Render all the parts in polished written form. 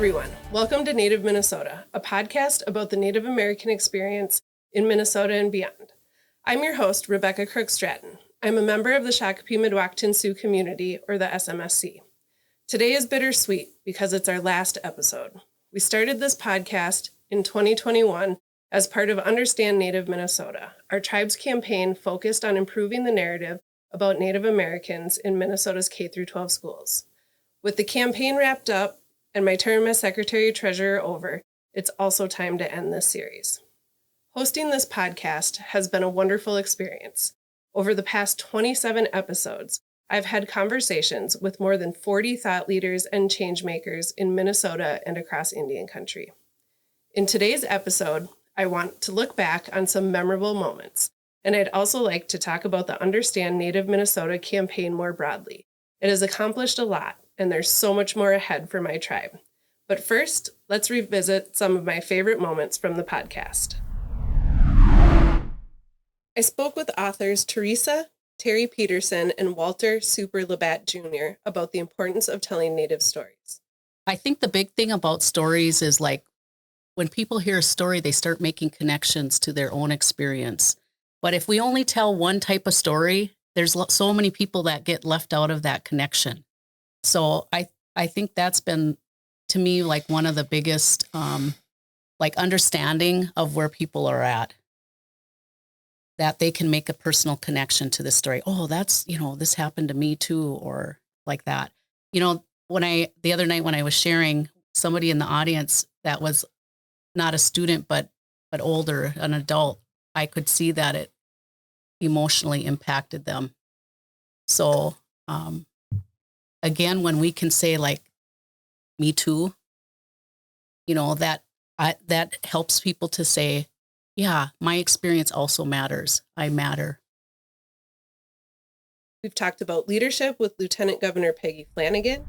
everyone. Welcome to Native Minnesota, a podcast about the Native American experience in Minnesota and beyond. I'm your host, Rebecca Crooks-Stratton. I'm a member of the Shakopee Mdewakanton Sioux community, or the SMSC. Today is bittersweet because it's our last episode. We started this podcast in 2021 as part of Understand Native Minnesota, our tribe's campaign focused on improving the narrative about Native Americans in Minnesota's K-12 schools. With the campaign wrapped up and my term as Secretary-Treasurer over, it's also time to end this series. Hosting this podcast has been a wonderful experience. Over the past 27 episodes, I've had conversations with more than 40 thought leaders and changemakers in Minnesota and across Indian country. In today's episode, I want to look back on some memorable moments, and I'd also like to talk about the Understand Native Minnesota campaign more broadly. It has accomplished a lot, and there's so much more ahead for my tribe. But first, let's revisit some of my favorite moments from the podcast. I spoke with authors Teresa, Terry Peterson, and Walter Super Labatt Jr. about the importance of telling Native stories. I think the big thing about stories is like when people hear a story, they start making connections to their own experience. But if we only tell one type of story, there's so many people that get left out of that connection. So I think that's been, to me, like one of the biggest, understanding of where people are at, that they can make a personal connection to this story. Oh, that's, this happened to me too, or like that. The other night when I was sharing, somebody in the audience that was not a student, but older, an adult, I could see that it emotionally impacted them. So, again, when we can say like, me too, that helps people to say, yeah, my experience also matters. I matter. We've talked about leadership with Lieutenant Governor Peggy Flanagan.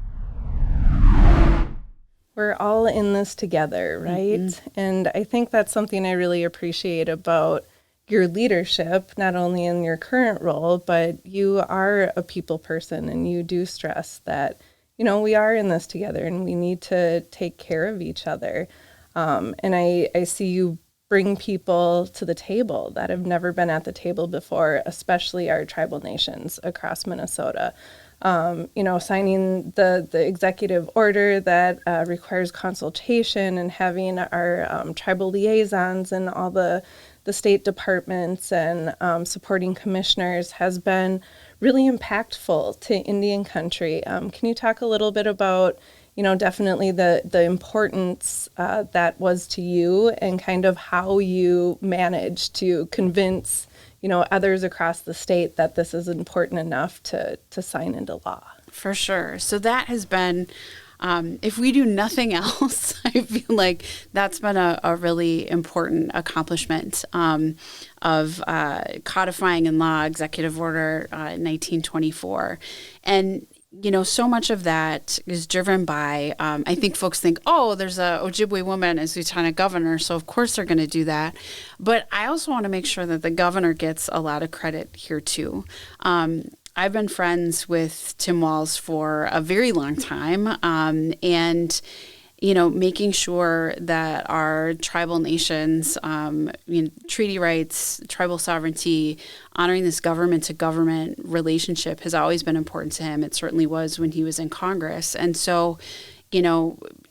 We're all in this together, right? Mm-hmm. And I think that's something I really appreciate about your leadership, not only in your current role, but you are a people person and you do stress that, we are in this together and we need to take care of each other. And I see you bring people to the table that have never been at the table before, especially our tribal nations across Minnesota. Signing the executive order that requires consultation and having our tribal liaisons and all the state departments and supporting commissioners has been really impactful to Indian country. Can you talk a little bit about, definitely the importance that was to you and kind of how you managed to convince others across the state that this is important enough to sign into law? For sure. So that has been, if we do nothing else, I feel like that's been a really important accomplishment of codifying in law Executive Order 1924. And so much of that is driven by, I think folks think, there's a Ojibwe woman as lieutenant governor, so of course they're going to do that. But I also want to make sure that the governor gets a lot of credit here too. I've been friends with Tim Walz for a very long time, and making sure that our tribal nations, treaty rights, tribal sovereignty, honoring this government-to-government relationship has always been important to him. It certainly was when he was in Congress. And so,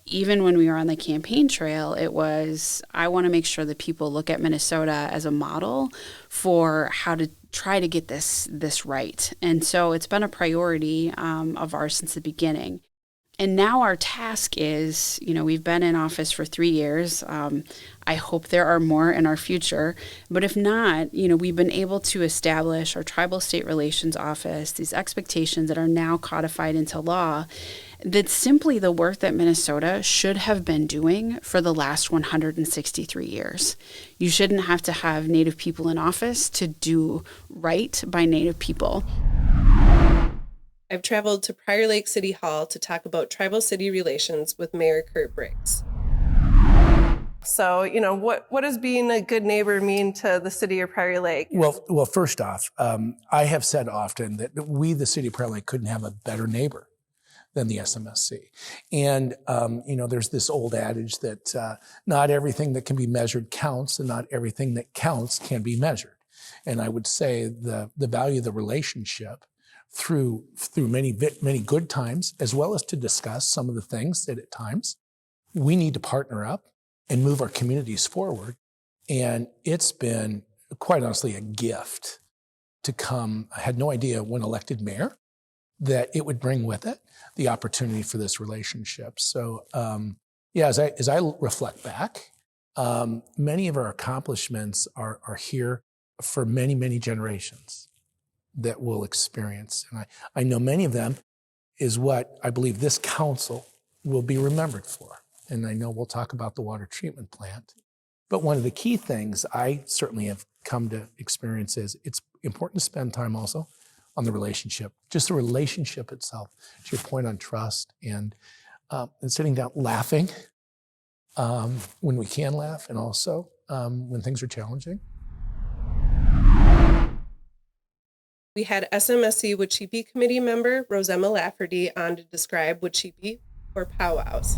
even when we were on the campaign trail, it was, I want to make sure that people look at Minnesota as a model for how to try to get this right. And so it's been a priority of ours since the beginning. And now our task is, we've been in office for 3 years. I hope there are more in our future. But if not, we've been able to establish our Tribal State Relations Office, these expectations that are now codified into law. That's simply the work that Minnesota should have been doing for the last 163 years. You shouldn't have to have Native people in office to do right by Native people. I've traveled to Prior Lake City Hall to talk about tribal city relations with Mayor Kurt Briggs. So, what does being a good neighbor mean to the city of Prior Lake? Well, first off, I have said often that we, the city of Prior Lake, couldn't have a better neighbor than the SMSC. And, there's this old adage that not everything that can be measured counts, and not everything that counts can be measured. And I would say the value of the relationship through many good times, as well as to discuss some of the things that at times we need to partner up and move our communities forward. And it's been, quite honestly, a gift to come. I had no idea when elected mayor that it would bring with it the opportunity for this relationship. So, as I reflect back, many of our accomplishments are here for many, many generations that will experience. And I know many of them is what I believe this council will be remembered for. And I know we'll talk about the water treatment plant. But one of the key things I certainly have come to experience is it's important to spend time also on the relationship, just the relationship itself, to your point on trust, and sitting down laughing when we can laugh, and also when things are challenging. We had SMSC Shakopee Committee member Rosemma Lafferty on to describe Shakopee or powwows.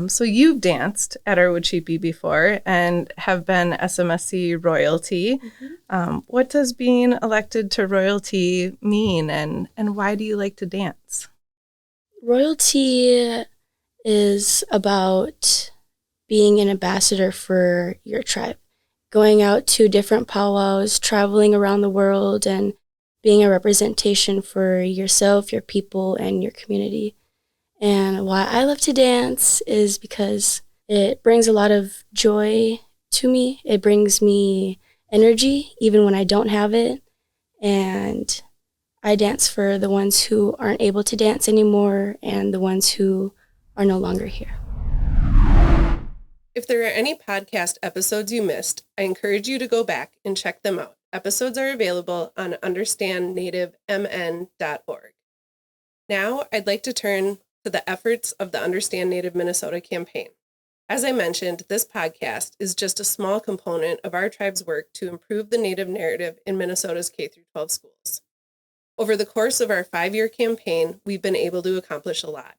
So you've danced at our Shakopee before and have been SMSC royalty. Mm-hmm. What does being elected to royalty mean, and why do you like to dance? Royalty is about being an ambassador for your tribe, going out to different powwows, traveling around the world, and being a representation for yourself, your people, and your community. And why I love to dance is because it brings a lot of joy to me. It brings me energy, even when I don't have it. And I dance for the ones who aren't able to dance anymore and the ones who are no longer here. If there are any podcast episodes you missed, I encourage you to go back and check them out. Episodes are available on understandnativemn.org. Now, I'd like to turn to the efforts of the Understand Native Minnesota campaign. As I mentioned, this podcast is just a small component of our tribe's work to improve the Native narrative in Minnesota's K-12 schools. Over the course of our 5-year campaign, we've been able to accomplish a lot.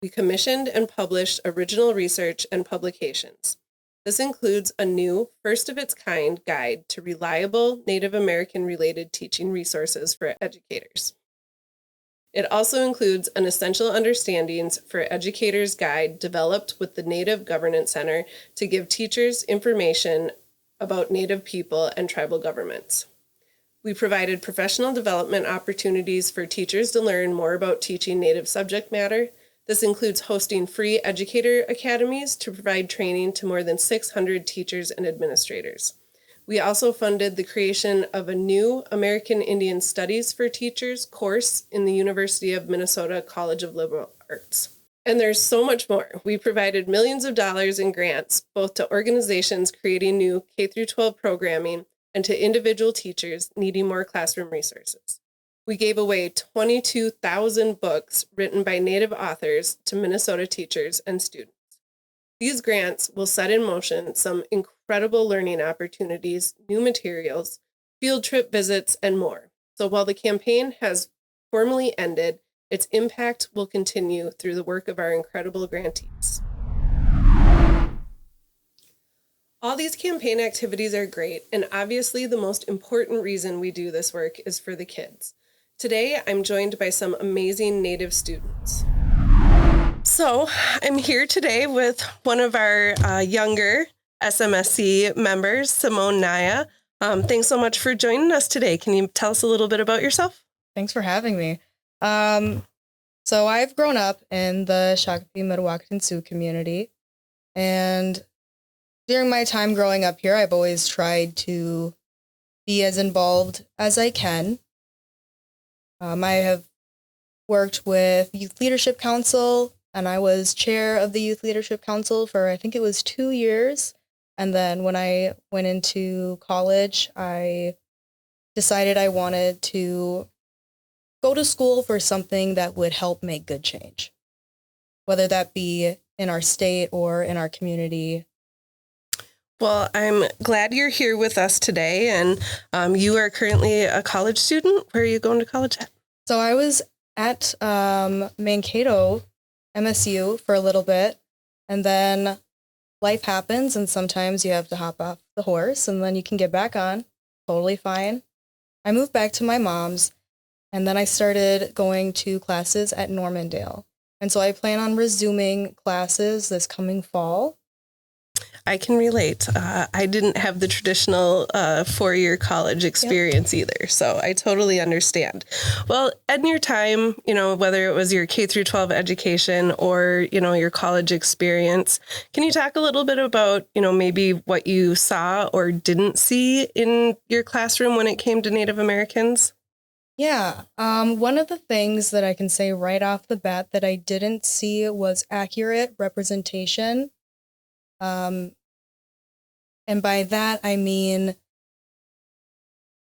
We commissioned and published original research and publications. This includes a new, first-of-its-kind guide to reliable Native American-related teaching resources for educators. It also includes an Essential Understandings for Educators guide developed with the Native Governance Center to give teachers information about Native people and tribal governments. We provided professional development opportunities for teachers to learn more about teaching Native subject matter. This includes hosting free educator academies to provide training to more than 600 teachers and administrators. We also funded the creation of a new American Indian Studies for Teachers course in the University of Minnesota College of Liberal Arts. And there's so much more. We provided millions of dollars in grants, both to organizations creating new K-12 programming and to individual teachers needing more classroom resources. We gave away 22,000 books written by Native authors to Minnesota teachers and students. These grants will set in motion some incredible learning opportunities, new materials, field trip visits, and more. So while the campaign has formally ended, its impact will continue through the work of our incredible grantees. All these campaign activities are great, and obviously the most important reason we do this work is for the kids. Today, I'm joined by some amazing Native students. So I'm here today with one of our younger SMSC members, Simone Naya. Thanks so much for joining us today. Can you tell us a little bit about yourself? Thanks for having me. So I've grown up in the Shakopee Mdewakanton Sioux community, and during my time growing up here, I've always tried to be as involved as I can. I have worked with Youth Leadership Council, and I was chair of the Youth Leadership Council for, I think it was 2 years. And then when I went into college, I decided I wanted to go to school for something that would help make good change, whether that be in our state or in our community. Well, I'm glad you're here with us today, and you are currently a college student. Where are you going to college at? So I was at Mankato, MSU for a little bit, and then life happens, and sometimes you have to hop off the horse, and then you can get back on. Totally fine. I moved back to my mom's, and then I started going to classes at Normandale. And so I plan on resuming classes this coming fall. I can relate. I didn't have the traditional four-year college experience either, so I totally understand. Well, in your time, whether it was your K through 12 education or, your college experience, can you talk a little bit about, maybe what you saw or didn't see in your classroom when it came to Native Americans? Yeah. One of the things that I can say right off the bat that I didn't see was accurate representation. And by that, I mean,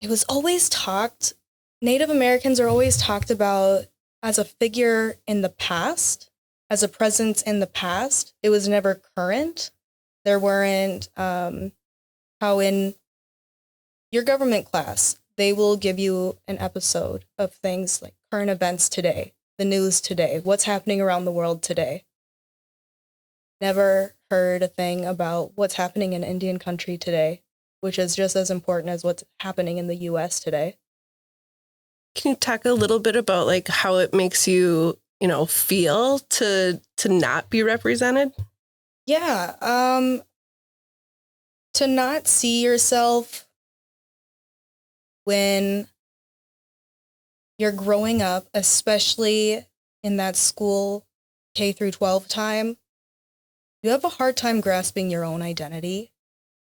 it was always talked, Native Americans are always talked about as a figure in the past, as a presence in the past. It was never current. There weren't, how in your government class, they will give you an episode of things like current events today, the news today, what's happening around the world today. Never heard a thing about what's happening in Indian country today, which is just as important as what's happening in the U.S. today. Can you talk a little bit about like how it makes you, feel to not be represented? Yeah, to not see yourself when you're growing up, especially in that school K through 12 time, you have a hard time grasping your own identity,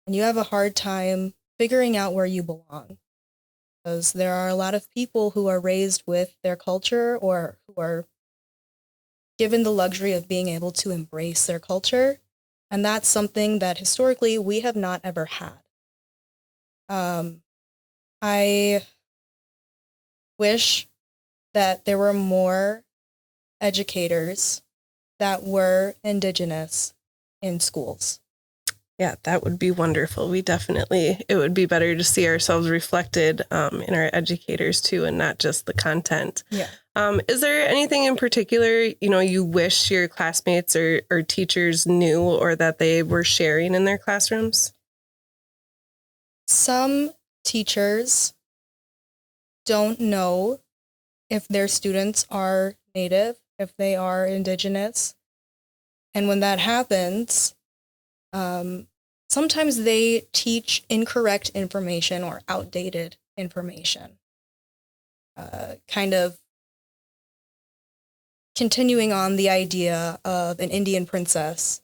and you have a hard time figuring out where you belong. Because there are a lot of people who are raised with their culture or who are given the luxury of being able to embrace their culture. And that's something that historically we have not ever had. I wish that there were more educators that were Indigenous in schools. Yeah, that would be wonderful. It would be better to see ourselves reflected in our educators too, and not just the content. Yeah. Is there anything in particular, you wish your classmates or teachers knew or that they were sharing in their classrooms? Some teachers don't know if their students are Native, if they are Indigenous. And when that happens, sometimes they teach incorrect information or outdated information. Kind of continuing on the idea of an Indian princess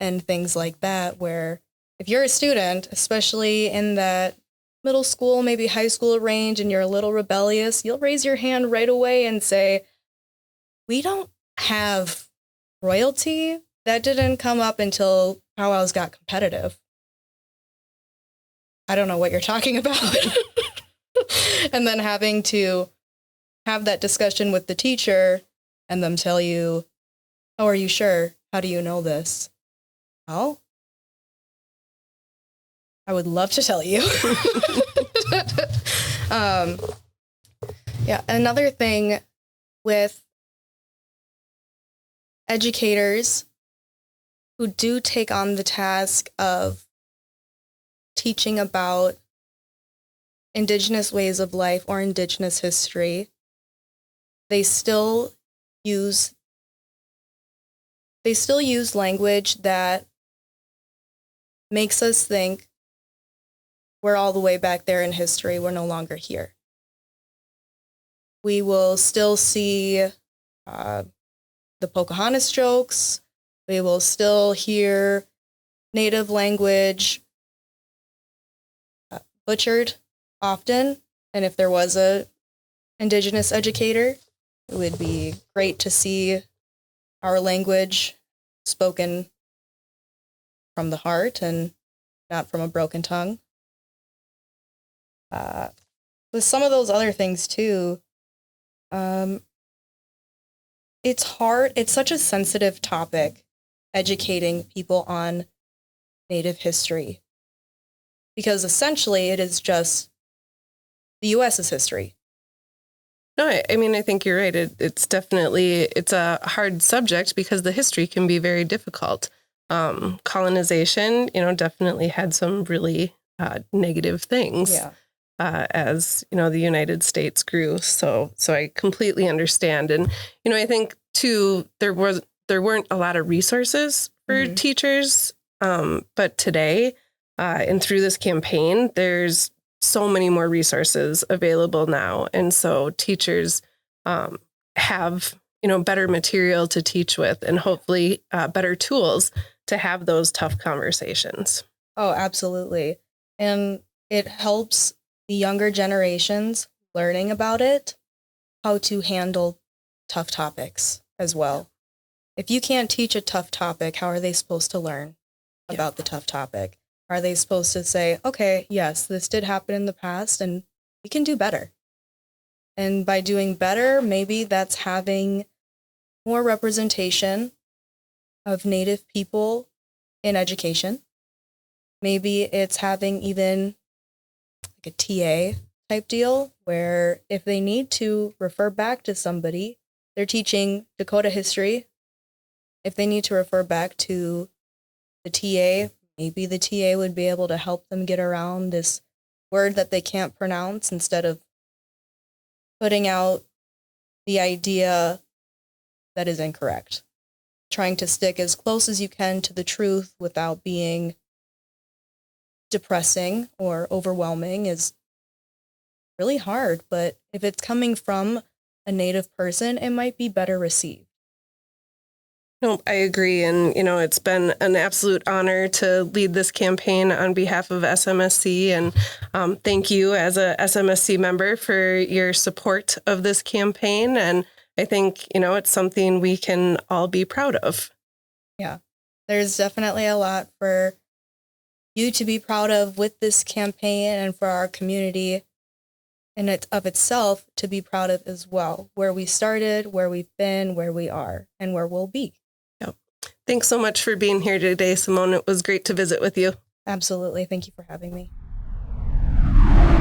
and things like that, where if you're a student, especially in that middle school, maybe high school range, and you're a little rebellious, you'll raise your hand right away and say, we don't have royalty. That didn't come up until powwows got competitive. I don't know what you're talking about. And then having to have that discussion with the teacher and them tell you, oh, are you sure? How do you know this? Oh, I would love to tell you. Yeah, another thing with educators who do take on the task of teaching about Indigenous ways of life or Indigenous history, they still use language that makes us think we're all the way back there in history, we're no longer here. We will still see the Pocahontas jokes. We will still hear Native language butchered often. And if there was a Indigenous educator, it would be great to see our language spoken from the heart and not from a broken tongue. With some of those other things too, it's hard. It's such a sensitive topic, educating people on Native history, because essentially it is just the U.S.'s history. No, I mean, I think you're right. It's definitely, it's a hard subject because the history can be very difficult. Colonization, definitely had some really negative things. Yeah. As the United States grew, so I completely understand, and I think too there weren't a lot of resources for teachers, but today and through this campaign, there's so many more resources available now, and so teachers have better material to teach with, and hopefully better tools to have those tough conversations. Oh, absolutely, and it helps the younger generations learning about it, how to handle tough topics as well. If you can't teach a tough topic, how are they supposed to learn about the tough topic? Are they supposed to say, okay, yes, this did happen in the past and we can do better? And by doing better, maybe that's having more representation of Native people in education. Maybe it's having even like a TA type deal where if they need to refer back to somebody, they're teaching Dakota history. If they need to refer back to the TA, maybe the TA would be able to help them get around this word that they can't pronounce instead of putting out the idea that is incorrect. Trying to stick as close as you can to the truth without being depressing or overwhelming is really hard, but if it's coming from a Native person, it might be better received. No, I agree. And, it's been an absolute honor to lead this campaign on behalf of SMSC. And thank you as a SMSC member for your support of this campaign. And I think, it's something we can all be proud of. Yeah, there's definitely a lot for you to be proud of with this campaign and for our community in it of itself to be proud of as well. Where we started, where we've been, where we are, and where we'll be. Yep. Thanks so much for being here today, Simone. It was great to visit with you. Absolutely. Thank you for having me.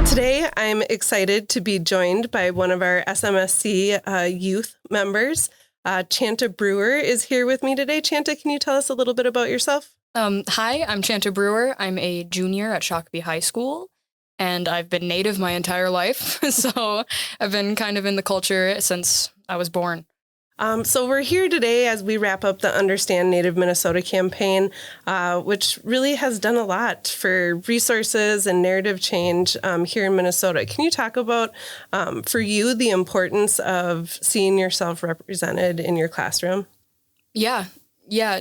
Today, I'm excited to be joined by one of our SMSC youth members. Chanta Brewer is here with me today. Chanta, can you tell us a little bit about yourself? Hi, I'm Chanta Brewer. I'm a junior at Shakopee High School, and I've been Native my entire life. So I've been kind of in the culture since I was born. So we're here today as we wrap up the Understand Native Minnesota campaign, which really has done a lot for resources and narrative change here in Minnesota. Can you talk about, for you, the importance of seeing yourself represented in your classroom? Yeah,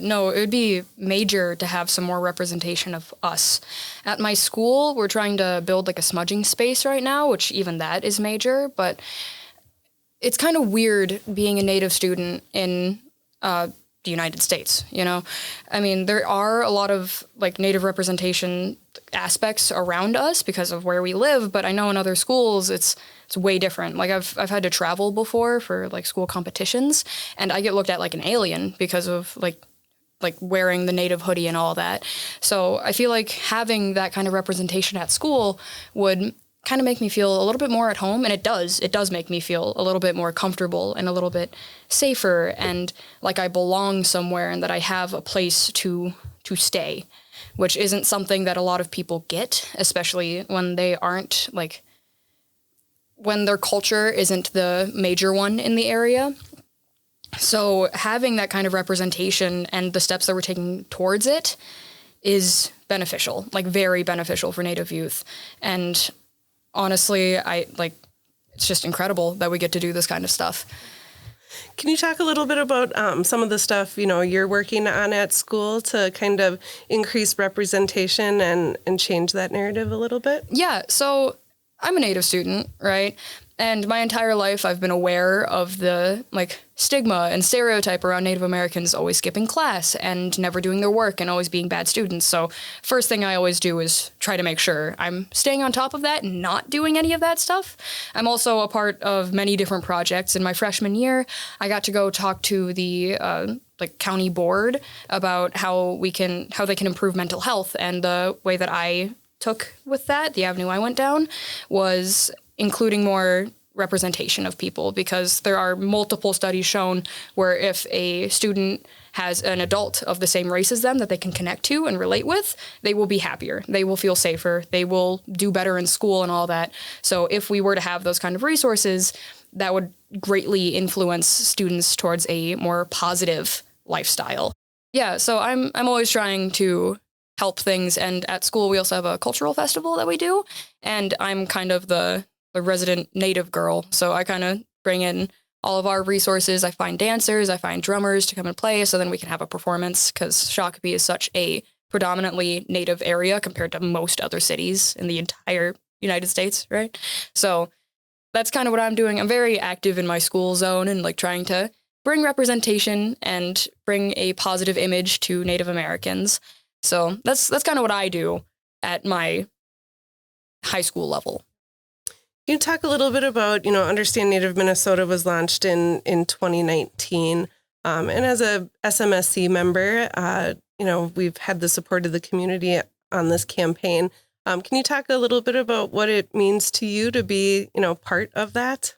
no, it would be major to have some more representation of us. At my school, we're trying to build like a smudging space right now, which even that is major, but it's kind of weird being a Native student in the United States, I mean, there are a lot of like Native representation aspects around us because of where we live, but I know in other schools it's way different. Like I've had to travel before for like school competitions, and I get looked at like an alien because of like wearing the Native hoodie and all that. So I feel like having that kind of representation at school would kind of make me feel a little bit more at home, and it does make me feel a little bit more comfortable and a little bit safer, and like I belong somewhere and that I have a place to stay, which isn't something that a lot of people get, especially when they aren't like when their culture isn't the major one in the area. So having that kind of representation and the steps that we're taking towards it is beneficial, like very beneficial for Native youth. And honestly, it's just incredible that we get to do this kind of stuff. Can you talk a little bit about some of the stuff, you're working on at school to kind of increase representation and change that narrative a little bit? Yeah, so I'm a Native student, right? And my entire life I've been aware of the stigma and stereotype around Native Americans always skipping class and never doing their work and always being bad students. So first thing I always do is try to make sure I'm staying on top of that and not doing any of that stuff. I'm also a part of many different projects. In my freshman year, I got to go talk to the county board about how they can improve mental health. And the way that I took with that, the avenue I went down, was including more representation of people, because there are multiple studies shown where if a student has an adult of the same race as them that they can connect to and relate with, they will be happier. They will feel safer. They will do better in school and all that. So if we were to have those kind of resources, that would greatly influence students towards a more positive lifestyle. Yeah, so I'm always trying to help things. And at school, we also have a cultural festival that we do. And I'm kind of the resident Native girl. So I kind of bring in all of our resources. I find dancers, I find drummers to come and play, so then we can have a performance, because Shakopee is such a predominantly Native area compared to most other cities in the entire United States, right? So that's kind of what I'm doing. I'm very active in my school zone and like trying to bring representation and bring a positive image to Native Americans. So that's kind of what I do at my high school level. Can you talk a little bit about, Understand Native Minnesota was launched in 2019. And as a SMSC member, we've had the support of the community on this campaign. Can you talk a little bit about what it means to you to be, part of that?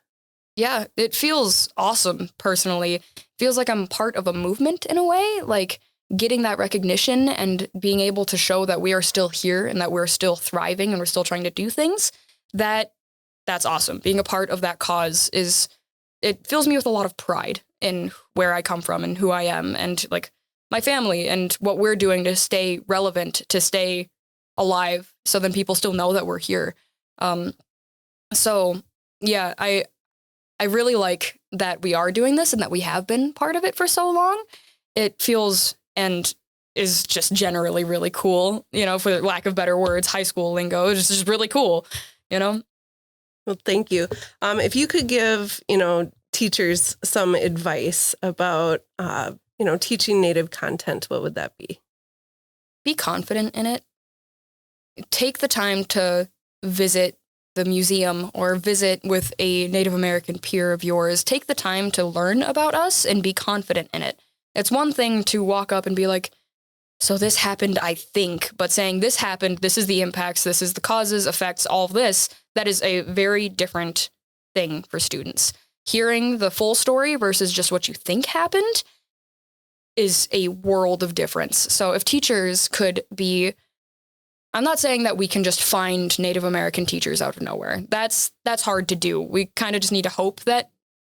Yeah, it feels awesome, personally. It feels like I'm part of a movement in a way, like getting that recognition and being able to show that we are still here and that we're still thriving and we're still trying to do things. That's awesome. Being a part of that cause it fills me with a lot of pride in where I come from and who I am and like my family and what we're doing to stay relevant, to stay alive, so then people still know that we're here. So yeah, I really like that we are doing this and that we have been part of it for so long. It feels and is just generally really cool, for lack of better words, high school lingo. It's just really cool, Well, thank you. If you could give, teachers some advice about, teaching Native content, what would that be? Be confident in it. Take the time to visit the museum or visit with a Native American peer of yours. Take the time to learn about us and be confident in it. It's one thing to walk up and be like, so this happened, I think, but saying this happened, this is the impacts, this is the causes, effects, all of this, that is a very different thing for students. Hearing the full story versus just what you think happened is a world of difference. So if teachers could be, I'm not saying that we can just find Native American teachers out of nowhere. That's hard to do. We kind of just need to hope that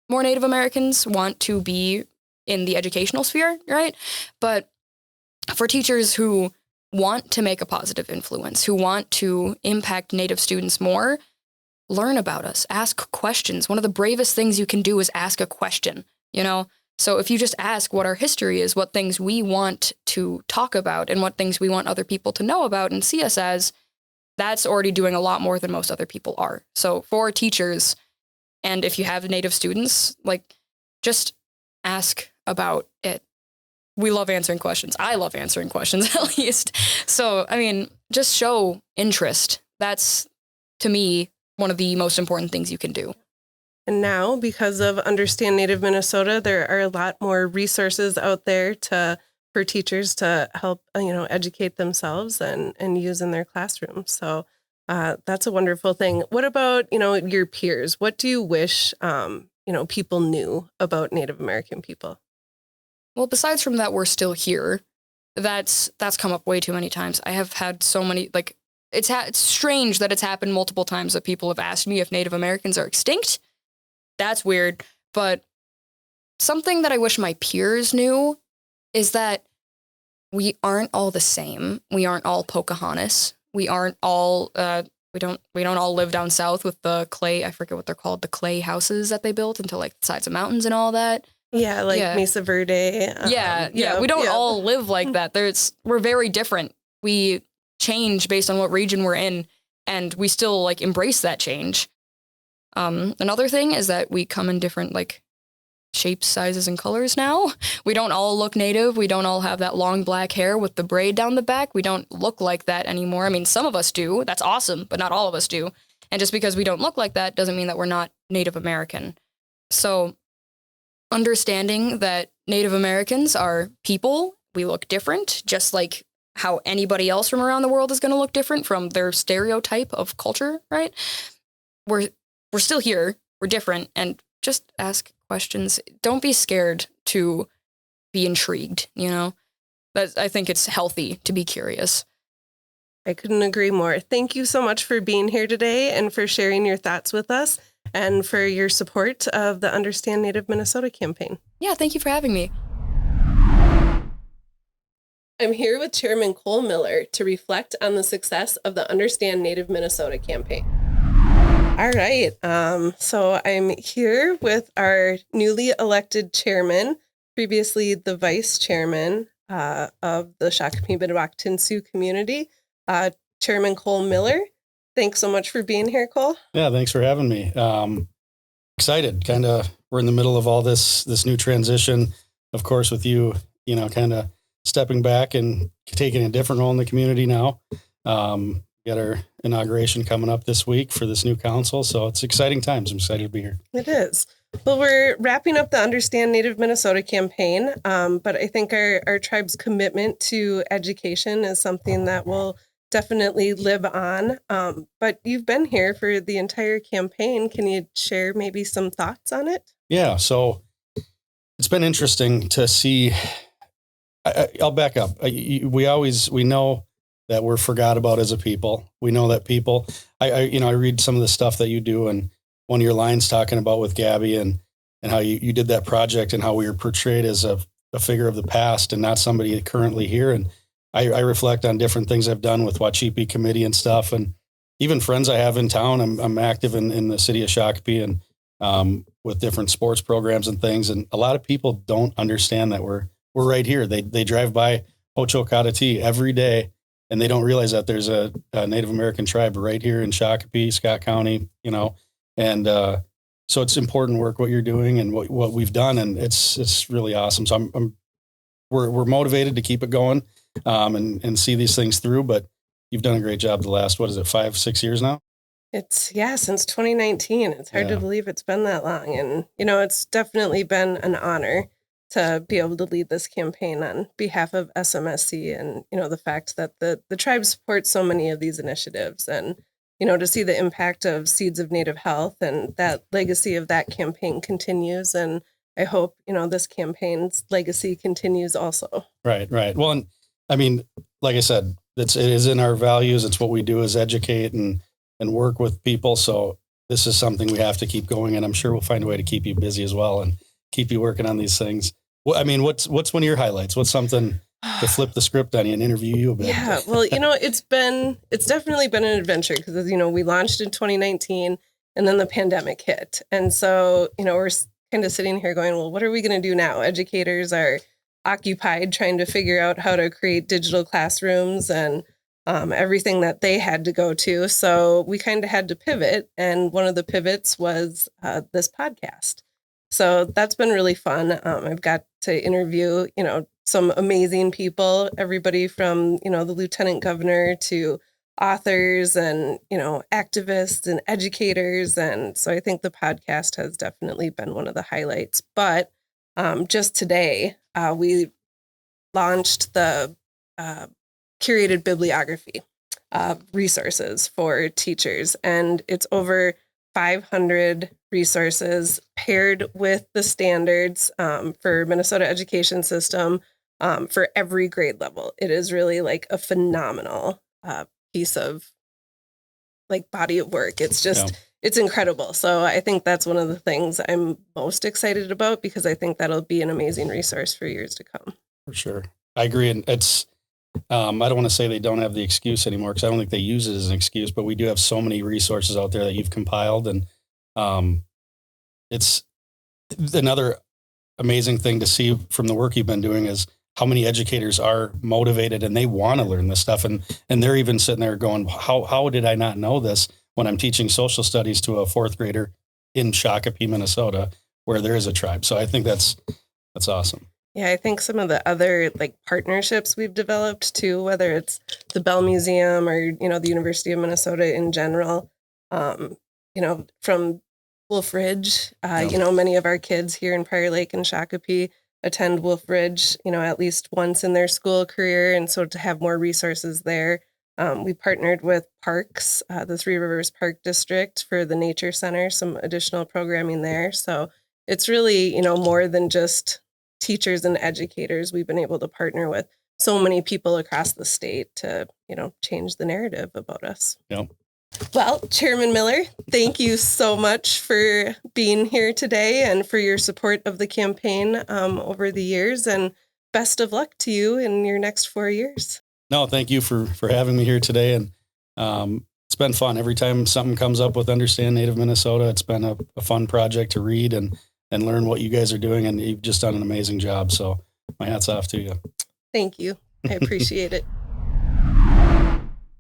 more Native Americans want to be in the educational sphere, right? But for teachers who want to make a positive influence, who want to impact Native students more, learn about us, ask questions. One of the bravest things you can do is ask a question, So if you just ask what our history is, what things we want to talk about and what things we want other people to know about and see us as, that's already doing a lot more than most other people are. So for teachers, and if you have Native students, just ask about it. We love answering questions. I love answering questions, at least. So, just show interest. That's, to me, one of the most important things you can do. And now, because of Understand Native Minnesota, there are a lot more resources out there for teachers to help, educate themselves and use in their classrooms. So that's a wonderful thing. What about, your peers? What do you wish, people knew about Native American people? Well, besides from that, we're still here. That's come up way too many times. I have had so many, it's strange that it's happened multiple times that people have asked me if Native Americans are extinct. That's weird. But something that I wish my peers knew is that we aren't all the same. We aren't all Pocahontas. We aren't all, we don't all live down south with the clay, I forget what they're called, the clay houses that they built into the sides of mountains and all that. Yeah, Mesa Verde. Yeah. We don't all live like that. We're very different. We change based on what region we're in, and we still embrace that change. Another thing is that we come in different shapes, sizes, and colors now. We don't all look Native. We don't all have that long black hair with the braid down the back. We don't look like that anymore. Some of us do. That's awesome, but not all of us do. And just because we don't look like that doesn't mean that we're not Native American. So understanding that Native Americans are people, we look different, just like how anybody else from around the world is going to look different from their stereotype of culture, right? We're still here. we're different, and just ask questions. Don't be scared to be intrigued, I think it's healthy to be curious. I couldn't agree more. Thank you so much for being here today and for sharing your thoughts with us and for your support of the Understand Native Minnesota campaign. Yeah, thank you for having me. I'm here with Chairman Cole Miller to reflect on the success of the Understand Native Minnesota campaign. All right. So I'm here with our newly elected chairman, previously the vice chairman of the Shakopee Mdewakanton Sioux community, Chairman Cole Miller. Thanks so much for being here, Cole. Yeah, thanks for having me. Excited. We're in the middle of all this new transition, of course, with you, kind of stepping back and taking a different role in the community now. Got our inauguration coming up this week for this new council. So it's exciting times. I'm excited to be here. It is. Well, we're wrapping up the Understand Native Minnesota campaign, but I think our tribe's commitment to education is something that will definitely live on. But you've been here for the entire campaign. Can you share maybe some thoughts on it? Yeah. So it's been interesting to see. I'll back up. We know that we're forgot about as a people. We know that people, I read some of the stuff that you do, and one of your lines talking about with Gabby and how you did that project and how we were portrayed as a figure of the past and not somebody currently here. And I reflect on different things I've done with Shakopee committee and stuff, and even friends I have in town. I'm active in the city of Shakopee and with different sports programs and things. And a lot of people don't understand that we're right here. They drive by Mdewakanton every day, and they don't realize that there's a Native American tribe right here in Shakopee, Scott County, and so it's important work what you're doing and what we've done, and it's really awesome. So we're motivated to keep it going and see these things through. But you've done a great job the last 5-6 years now. It's since 2019. It's hard to believe it's been that long, and it's definitely been an honor to be able to lead this campaign on behalf of SMSC, and the fact that the tribe supports so many of these initiatives, and to see the impact of Seeds of Native Health and that legacy of that campaign continues. And I hope this campaign's legacy continues also. Right. Well, and I mean, like I said, it is in our values. It's what we do, is educate and work with people. So this is something we have to keep going, and I'm sure we'll find a way to keep you busy as well and keep you working on these things. Well, I mean, what's one of your highlights? What's something to flip the script on you and interview you a bit? Yeah, well, it's definitely been an adventure because, we launched in 2019 and then the pandemic hit. And so, we're kind of sitting here going, well, what are we going to do now? Educators are occupied trying to figure out how to create digital classrooms and everything that they had to go to. So we kind of had to pivot. And one of the pivots was this podcast. So that's been really fun. I've got to interview, some amazing people, everybody from, the lieutenant governor to authors and, activists and educators. And so I think the podcast has definitely been one of the highlights. But just today, we launched the curated bibliography resources for teachers, and it's over 500 resources paired with the standards for Minnesota education system for every grade level. It is really like a phenomenal piece of body of work. It's just, it's incredible. So I think that's one of the things I'm most excited about, because I think that'll be an amazing resource for years to come. For sure. I agree. And it's, I don't want to say they don't have the excuse anymore, because I don't think they use it as an excuse, but we do have so many resources out there that you've compiled. And it's another amazing thing to see from the work you've been doing is how many educators are motivated and they want to learn this stuff. And they're even sitting there going, how did I not know this when I'm teaching social studies to a fourth grader in Shakopee, Minnesota, where there is a tribe. So I think that's awesome. Yeah, I think some of the other partnerships we've developed too, whether it's the Bell Museum or, the University of Minnesota in general, from Wolf Ridge, many of our kids here in Prior Lake and Shakopee attend Wolf Ridge, at least once in their school career. And so to have more resources there We partnered with Parks, the Three Rivers Park District, for the Nature Center, some additional programming there. So it's really, more than just teachers and educators. We've been able to partner with so many people across the state to, change the narrative about us. Yep. Well, Chairman Miller, thank you so much for being here today and for your support of the campaign over the years. And best of luck to you in your next 4 years. No, thank you for having me here today. And it's been fun. Every time something comes up with Understand Native Minnesota, it's been a fun project to read and learn what you guys are doing. And you've just done an amazing job. So my hat's off to you. Thank you. I appreciate it.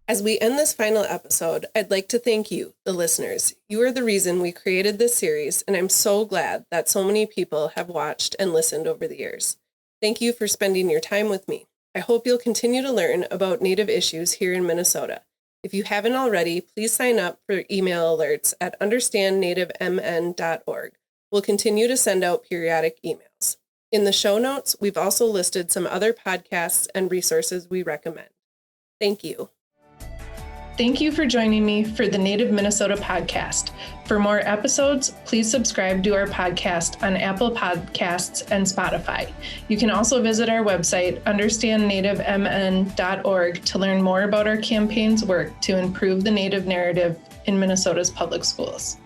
As we end this final episode, I'd like to thank you, the listeners. You are the reason we created this series, and I'm so glad that so many people have watched and listened over the years. Thank you for spending your time with me. I hope you'll continue to learn about Native issues here in Minnesota. If you haven't already, please sign up for email alerts at understandnativemn.org. We'll continue to send out periodic emails. In the show notes, we've also listed some other podcasts and resources we recommend. Thank you. Thank you for joining me for the Native Minnesota podcast. For more episodes, please subscribe to our podcast on Apple Podcasts and Spotify. You can also visit our website, understandnativemn.org, to learn more about our campaign's work to improve the Native narrative in Minnesota's public schools.